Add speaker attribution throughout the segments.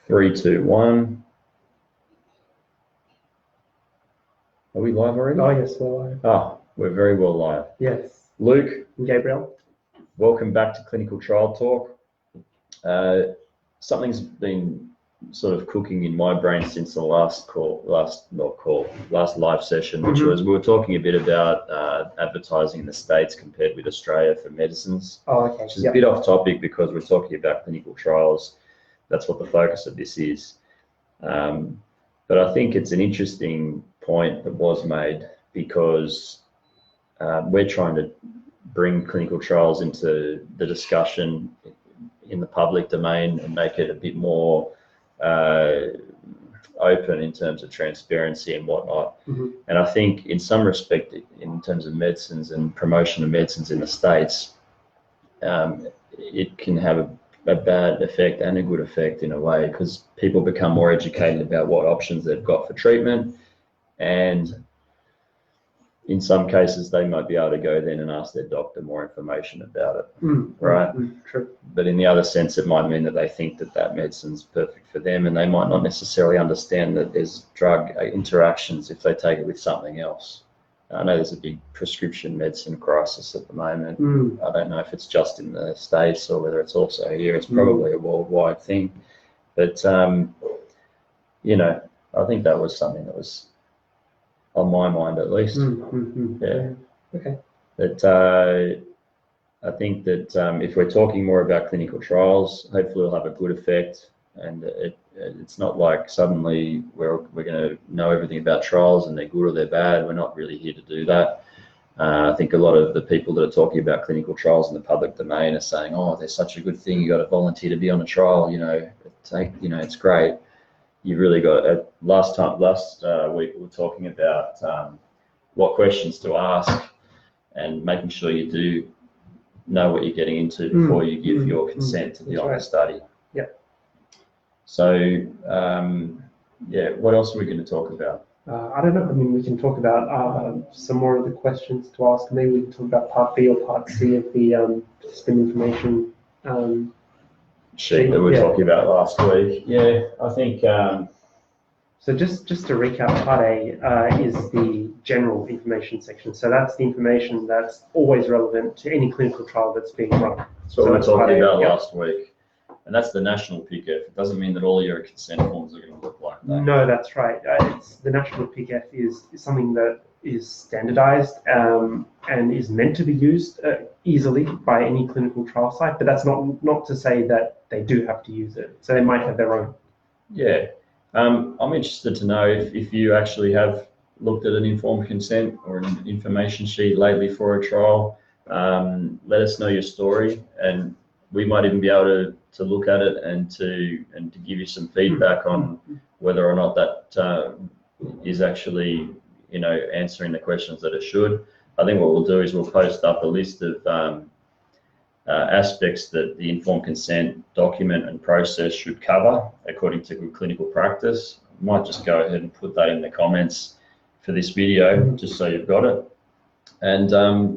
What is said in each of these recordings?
Speaker 1: Three, two, one. Are we live already?
Speaker 2: Oh, yes, we're live.
Speaker 1: Ah, we're very well live.
Speaker 2: Yes.
Speaker 1: Luke.
Speaker 2: And Gabriel.
Speaker 1: Welcome back to Clinical Trial Talk. Something's been sort of cooking in my brain since the last live session, which was we were talking a bit about advertising in the States compared with Australia for medicines.
Speaker 2: Oh, okay.
Speaker 1: Which is a bit off topic because we're talking about clinical trials. That's what the focus of this is. But I think it's an interesting point that was made because we're trying to bring clinical trials into the discussion in the public domain and make it a bit more open in terms of transparency and whatnot. And I think in some respect, in terms of medicines and promotion of medicines in the States, it can have a bad effect and a good effect in a way, because people become more educated about what options they've got for treatment, and in some cases they might be able to go then and ask their doctor more information about it, right?
Speaker 2: True.
Speaker 1: But in the other sense, it might mean that they think that that medicine's perfect for them, and they might not necessarily understand that there's drug interactions if they take it with something else. I know there's a big prescription medicine crisis at the moment. I don't know if it's just in the States or whether it's also here. It's probably a worldwide thing. But, you know, I think that was something that was on my mind at least. Yeah.
Speaker 2: Okay.
Speaker 1: But I think that if we're talking more about clinical trials, hopefully it'll have a good effect. And it's not like suddenly we're going to know everything about trials and they're good or they're bad. We're not really here to do that. I think a lot of the people that are talking about clinical trials in the public domain are saying, "Oh, they're such a good thing. You got to volunteer to be on a trial. You know, it's great." You really got. Last week we were talking about what questions to ask and making sure you do know what you're getting into before you give your consent to be on the study. So, yeah, what else are we going to talk about?
Speaker 2: I don't know. I mean, we can talk about some more of the questions to ask. Maybe we can talk about part B or part C of the participant information
Speaker 1: sheet that we were talking about last week. Yeah, I think.
Speaker 2: So just to recap, part A is the general information section. So that's the information that's always relevant to any clinical trial that's being run.
Speaker 1: So we were talking about last week. And that's the national PICF. It doesn't mean that all your consent forms are going to look like that.
Speaker 2: No, that's right. The national PICF is something that is standardized and is meant to be used easily by any clinical trial site, but that's not to say that they do have to use it. So they might have their own.
Speaker 1: Yeah. I'm interested to know if you actually have looked at an informed consent or an information sheet lately for a trial. Let us know your story, and we might even be able to look at it and to give you some feedback on whether or not that is actually, you know, answering the questions that it should. I think what we'll do is we'll post up a list of aspects that the informed consent document and process should cover according to good clinical practice. I might just go ahead and put that in the comments for this video, just so you've got it. And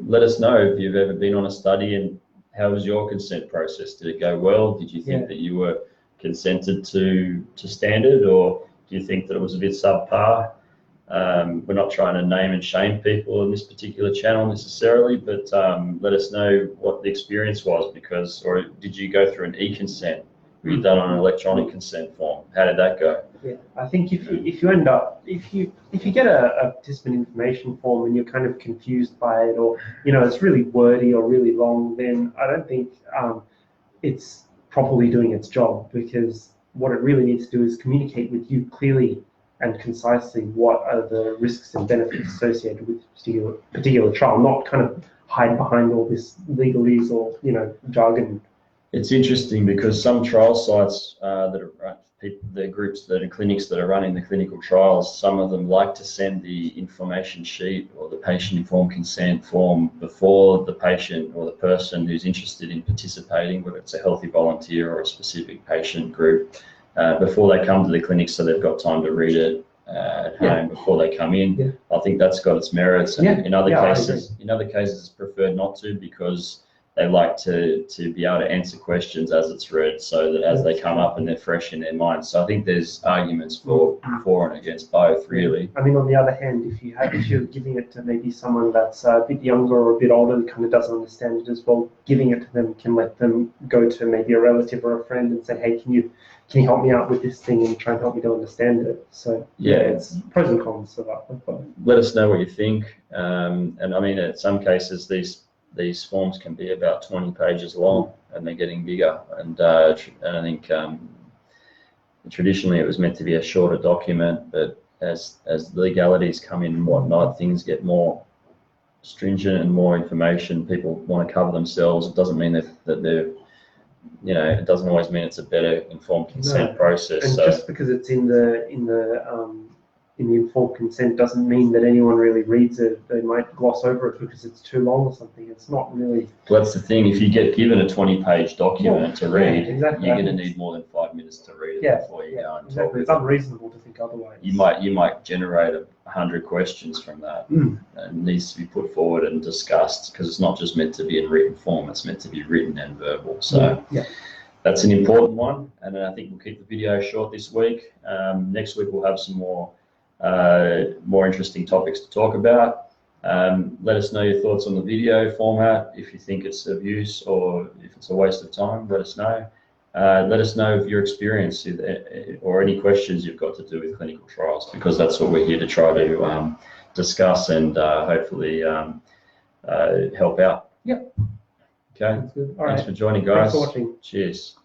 Speaker 1: let us know if you've ever been on a study and how was your consent process? Did it go well? Did you think that you were consented to standard, or do you think that it was a bit subpar? We're not trying to name and shame people in this particular channel necessarily, but let us know what the experience was, or did you go through an e-consent? Were you done on an electronic consent form? How did that go?
Speaker 2: Yeah, I think if you get a participant information form and you're kind of confused by it, or it's really wordy or really long, then I don't think it's properly doing its job, because what it really needs to do is communicate with you clearly and concisely what are the risks and benefits associated with a particular trial, not kind of hide behind all this legalese or jargon.
Speaker 1: It's interesting because some trial sites the groups that are clinics that are running the clinical trials, some of them like to send the information sheet or the patient informed consent form before the patient or the person who's interested in participating, whether it's a healthy volunteer or a specific patient group, before they come to the clinic, so they've got time to read it at home before they come in. I think that's got its merits, and in other cases it's preferred not to, because they like to be able to answer questions as it's read, so that as they come up and they're fresh in their mind. So I think there's arguments for and against both, really.
Speaker 2: I mean, on the other hand, if you're giving it to maybe someone that's a bit younger or a bit older and kind of doesn't understand it as well, giving it to them can let them go to maybe a relative or a friend and say, hey, can you help me out with this thing and try and help me to understand it? So
Speaker 1: Yeah,
Speaker 2: it's pros and cons of that.
Speaker 1: Let us know what you think. And I mean, in some cases, these forms can be about 20 pages long, and they're getting bigger. And I think traditionally it was meant to be a shorter document, but as legalities come in and whatnot, things get more stringent and more information. People want to cover themselves. It doesn't mean that they're, it doesn't always mean it's a better informed consent process.
Speaker 2: And
Speaker 1: so
Speaker 2: just because it's in the informed consent doesn't mean that anyone really reads it. They might gloss over it because it's too long or something. It's not really.
Speaker 1: Well, that's the thing. If you get given a 20-page document to read,
Speaker 2: exactly.
Speaker 1: you're going to need more than 5 minutes to read it before you go and talk.
Speaker 2: Exactly. It's unreasonable to think otherwise.
Speaker 1: You might generate 100 questions from that, and it needs to be put forward and discussed, because it's not just meant to be in written form. It's meant to be written and verbal. So that's an important one. And I think we'll keep the video short this week. Next week we'll have some more interesting topics to talk about. Let us know your thoughts on the video format. If you think it's of use or if it's a waste of time, let us know. Let us know of your experience or any questions you've got to do with clinical trials, because that's what we're here to try to discuss and hopefully help out.
Speaker 2: Yep.
Speaker 1: Okay.
Speaker 2: That's good. All
Speaker 1: Thanks
Speaker 2: right.
Speaker 1: for joining, guys.
Speaker 2: Thanks for watching.
Speaker 1: Cheers.